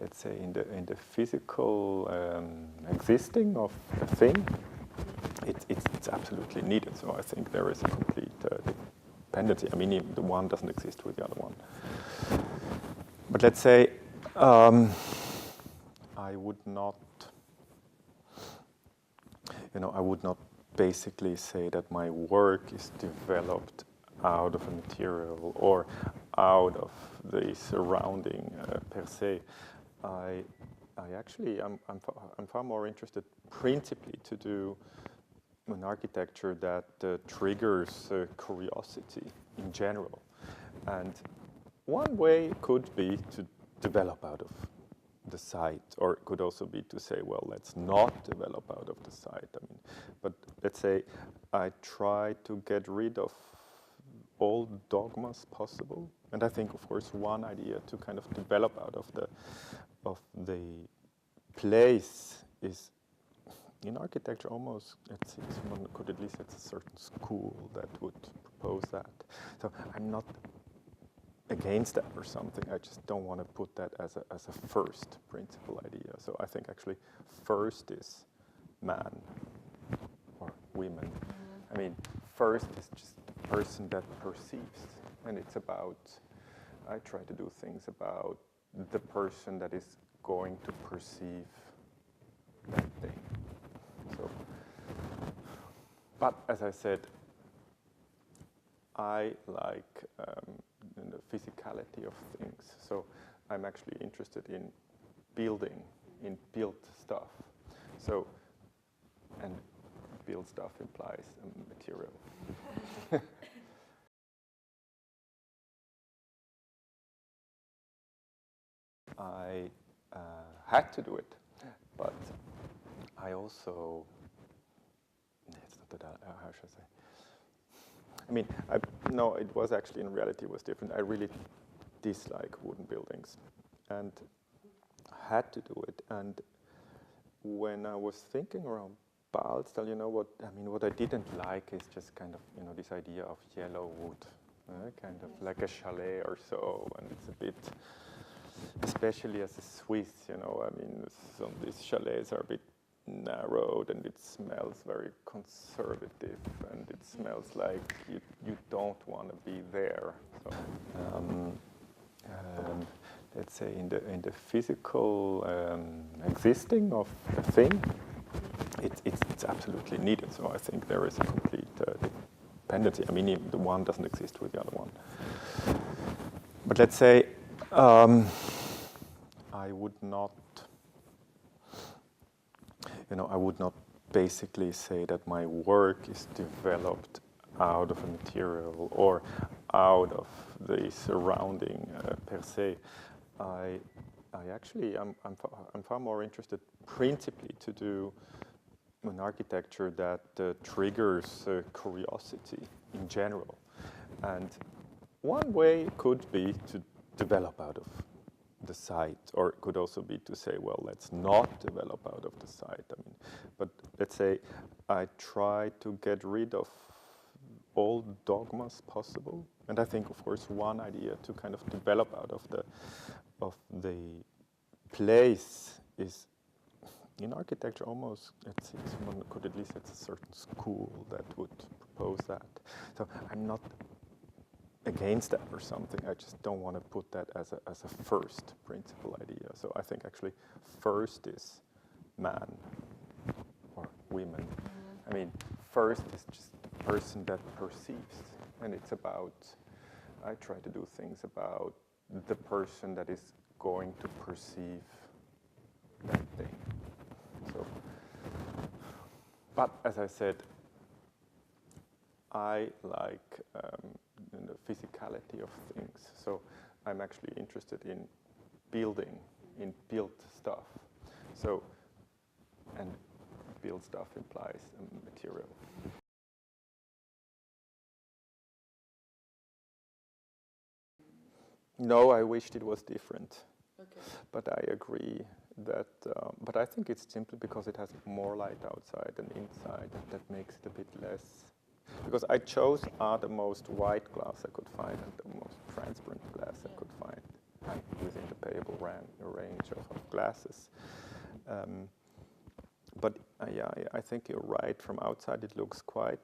let's say, in the physical existing of a thing, it's absolutely needed. So I think there is a complete dependency. I mean, the one doesn't exist with the other one. But let's say I would not basically say that my work is developed out of a material or out of the surrounding per se. I'm far more interested principally to do an architecture that triggers curiosity in general. And one way could be to develop out of the site, or it could also be to say, well, let's not develop out of the site. I mean, but let's say I try to get rid of all dogmas possible. And I think, of course, one idea to kind of develop out of the place is, in architecture, almost, let's see, someone could at least, it's a certain school that would propose that. So I'm not against that or something. I just don't want to put that as a first principle idea. So I think actually first is man or women. I mean, first is just the person that perceives. And it's about, I try to do things about the person that is going to perceive that thing. So, but as I said, I like the physicality of things. So I'm actually interested in building, in built stuff. So, and built stuff implies a material. I had to do it, but I also, it's not that, how should I say? I mean, no, it was actually, in reality, it was different. I really dislike wooden buildings and had to do it. And when I was thinking around Balsthal, you know what, I mean, what I didn't like is just kind of, you know, this idea of yellow wood, kind of like a chalet or so, and it's a bit, especially as a Swiss, you know, I mean, some of these chalets are a bit narrowed and it smells very conservative and it smells like you don't want to be there. So, let's say in the physical existing of a thing, it's absolutely needed. So I think there is a complete dependency. I mean, the one doesn't exist with the other one. But let's say I would not basically say that my work is developed out of a material or out of the surrounding per se. I'm far more interested principally to do an architecture that triggers curiosity in general. And one way could be to develop out of the site, or it could also be to say, well, let's not develop out of the site. I mean, but let's say I try to get rid of all dogmas possible. And I think, of course, one idea to kind of develop out of the place is, in architecture, almost, let's see, someone could at least, it's a certain school that would propose that. So I'm not against that or something. I just don't want to put that as a first principle idea. So I think actually first is man or women. I mean, first is just the person that perceives. And it's about, I try to do things about the person that is going to perceive that thing. So, but as I said, I like the physicality of things. So I'm actually interested in building, in built stuff. So, and built stuff implies a material. No, I wished it was different. Okay. But I agree that, but I think it's simply because it has more light outside than inside that makes it a bit less. Because I chose the most white glass I could find and the most transparent glass I could find. within the payable range of glasses. But yeah, I think you're right. From outside, it looks quite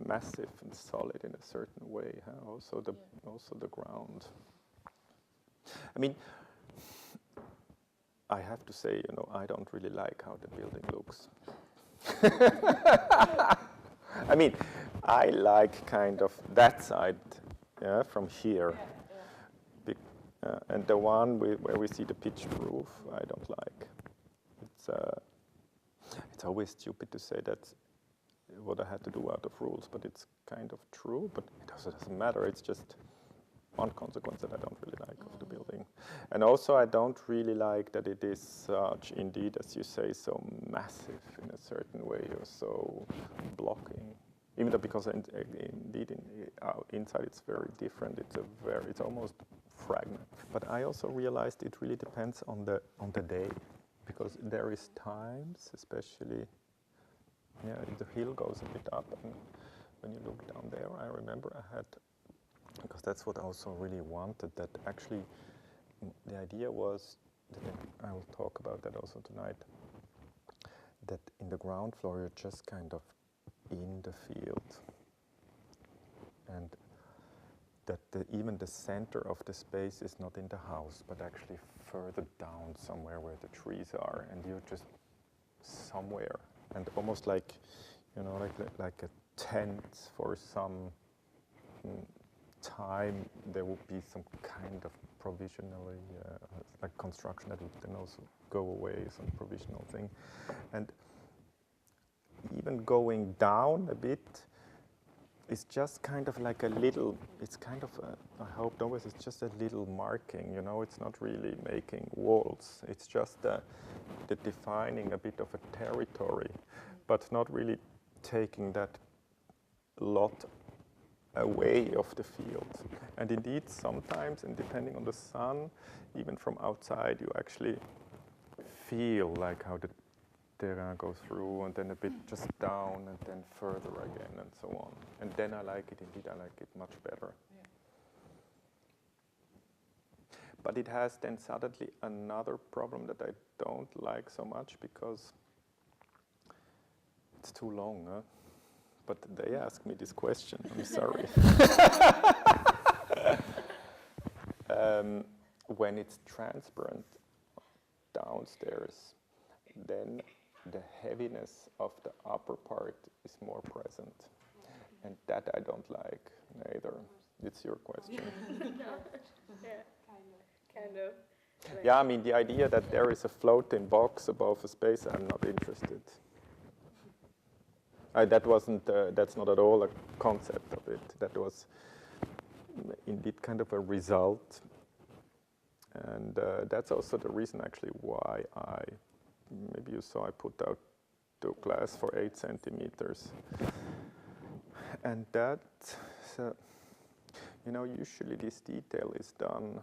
massive and solid in a certain way. Huh? Also the ground. I mean, I have to say, I don't really like how the building looks. I mean, I like kind of that side, yeah, from here. And the one where we see the pitched roof, I don't like. It's always stupid to say that's what I had to do out of rules, but it's kind of true, but it also doesn't matter. It's just one consequence that I don't really like of the building. And also I don't really like that it is such, indeed, as you say, so massive in a certain way, or so blocking. Even though, because indeed inside it's very different. It's almost fragment. But I also realized it really depends on the day, because there is times, especially, yeah, the hill goes a bit up, and when you look down there, I remember I had, because that's what I also really wanted, that actually the idea was, that I will talk about that also tonight, that in the ground floor you're just kind of in the field, and that even the center of the space is not in the house, but actually further down somewhere where the trees are, and you're just somewhere, and almost like, like a tent for some time. There would be some kind of provisionally, like construction that would then also go away, some provisional thing, and even going down a bit is just kind of like a little, it's kind of, I hope always it's just a little marking, it's not really making walls, it's just the defining a bit of a territory, but not really taking that lot away of the field. And indeed, sometimes, and depending on the sun, even from outside, you actually feel like how the terrain goes through, and then a bit just down, and then further again, and so on. And then I like it, indeed, I like it much better. Yeah. But it has then suddenly another problem that I don't like so much, because it's too long, huh? But they asked me this question, I'm sorry. When it's transparent downstairs, then the heaviness of the upper part is more present. And that I don't like neither. It's your question. Kind of. Yeah, I mean, the idea that there is a floating box above a space, I'm not interested. That's not at all a concept of it. That was indeed kind of a result. And that's also the reason actually why maybe you saw I put out the glass for 8 centimeters. And that, usually this detail is done.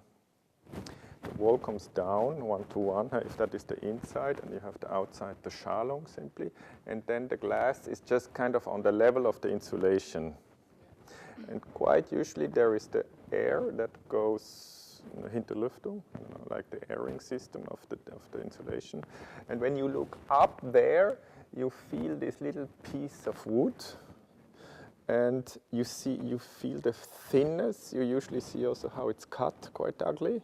The wall comes down 1-to-1, if that is the inside, and you have the outside, the Schalung simply. And then the glass is just kind of on the level of the insulation. And quite usually there is the air that goes Hinterlüftung, like the airing system of the insulation. And when you look up there, you feel this little piece of wood, and you feel the thinness. You usually see also how it's cut, quite ugly,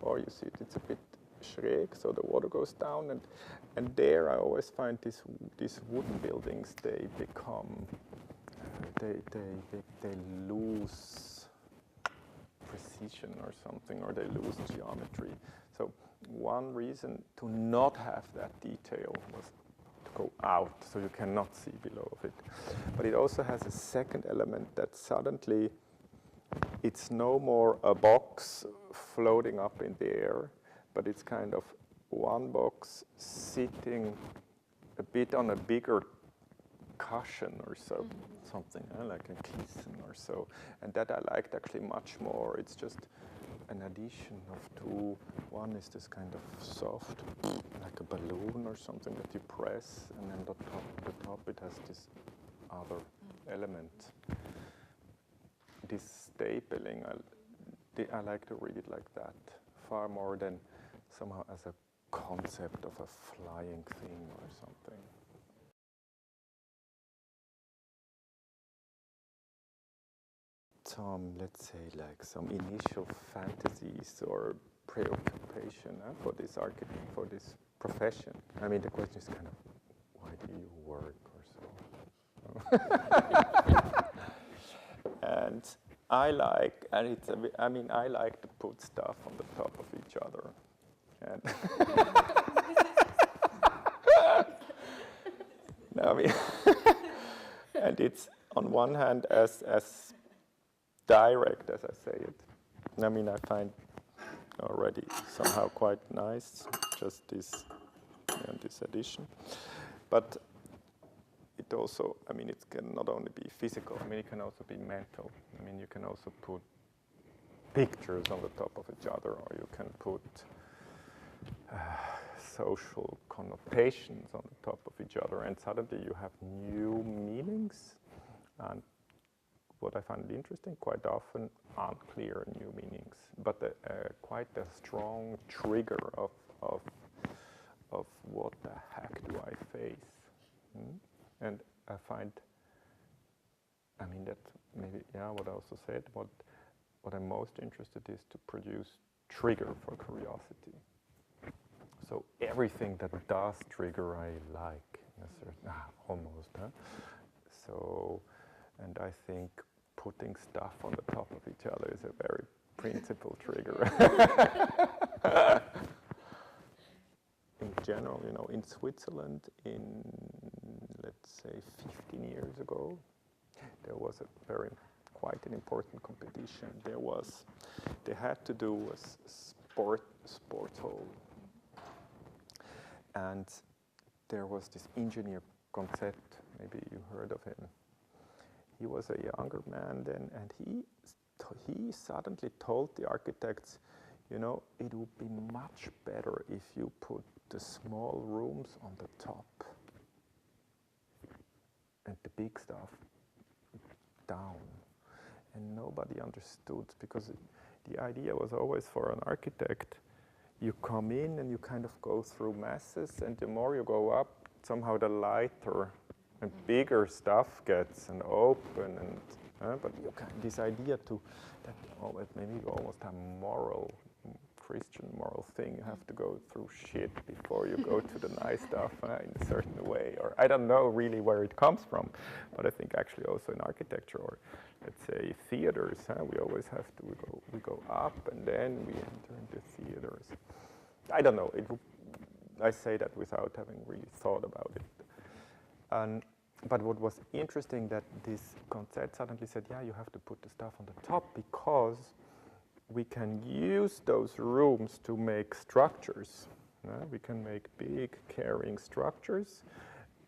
or you see it's a bit schräg, so the water goes down. And there I always find these wooden buildings, they become, they lose precision or something, or they lose geometry. So one reason to not have that detail was to go out, so you cannot see below of it. But it also has a second element that suddenly it's no more a box floating up in the air, but it's kind of one box sitting a bit on a bigger cushion or so, something like a Kissen or so. And that I liked actually much more. It's just an addition of two. One is this kind of soft, like a balloon or something that you press, and then the top it has this other element. This stapling, I like to read it like that, far more than somehow as a concept of a flying thing or something. Some, let's say, like some initial fantasies or preoccupation for this architect, for this profession. I mean, the question is kind of, why do you work or so? And I like, and it's a bit, I mean, I like to put stuff on the top of each other. And no, I mean, and it's on one hand as direct as I say it. I mean, I find already somehow quite nice, just this, this addition. But it also, I mean, it can not only be physical, I mean, it can also be mental. I mean, you can also put pictures on the top of each other, or you can put social connotations on the top of each other, and suddenly you have new meanings. And what I find interesting, quite often unclear new meanings, but quite a strong trigger of what the heck do I face? And I find, I mean, that maybe, yeah, what I also said, what I'm most interested is to produce trigger for curiosity. So everything that does trigger, I like, in a certain, almost, huh? So, and I think putting stuff on the top of each other is a very principal trigger. In general, you know, in Switzerland, let's say 15 years ago, there was quite an important competition. They had to do a sports hall. And there was this engineer concept, maybe you heard of him. He was a younger man then, and he suddenly told the architects, you know, it would be much better if you put the small rooms on the top and the big stuff down. And nobody understood, because the idea was always for an architect, you come in and you kind of go through masses, and the more you go up, somehow the lighter and bigger stuff gets and open, and but you can, this idea that maybe almost a Christian moral thing, you have to go through shit before you go to the nice stuff in a certain way, or I don't know really where it comes from, but I think actually also in architecture, or let's say theaters, we always have to, we go up and then we enter into theaters. I don't know, I say that without having really thought about it. But what was interesting, that this concept suddenly said, yeah, you have to put the stuff on the top, because we can use those rooms to make structures. We can make big carrying structures,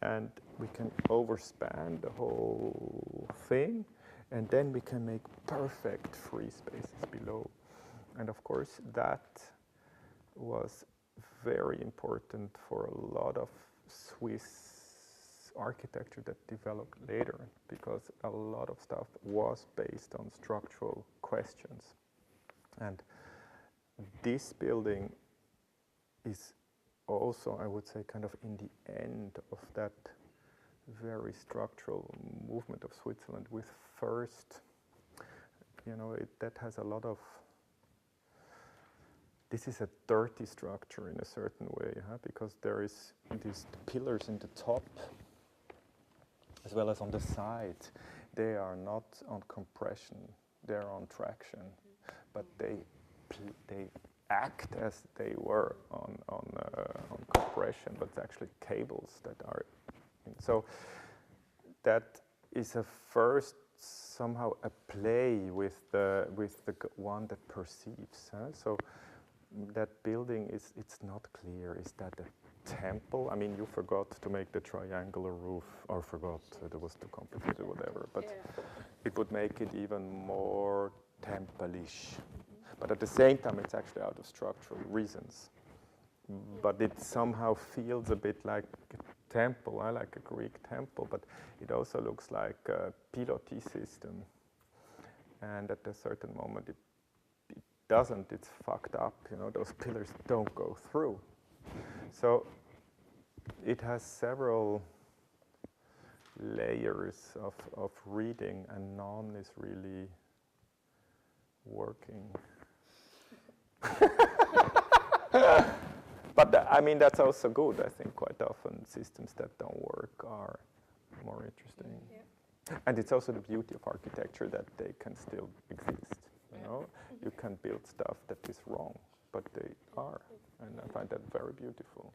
and we can overspan the whole thing, and then we can make perfect free spaces below. And of course, that was very important for a lot of Swiss architecture that developed later, because a lot of stuff was based on structural questions. And this building is also, I would say, kind of in the end of that very structural movement of Switzerland, with first, you know, that has a lot of, this is a dirty structure in a certain way, because there is these pillars in the top as well as on the side. They are not on compression, they're on traction, but they act as they were on compression, but it's actually cables that are in. So that is a first somehow a play with the one that perceives. So that building it's not clear. Is that a temple? I mean, you forgot to make the triangular roof, or forgot, it was too complicated, whatever. But it would make it even more temple-ish. But at the same time, it's actually out of structural reasons. But it somehow feels a bit like a temple, like a Greek temple, but it also looks like a pilotis system. And at a certain moment, it doesn't, it's fucked up. You know, those pillars don't go through. So it has several layers of reading, and none is really working. But I mean, that's also good. I think quite often systems that don't work are more interesting. Yeah. And it's also the beauty of architecture that they can still exist. You know, you can build stuff that is wrong, but they are, and I find that very beautiful.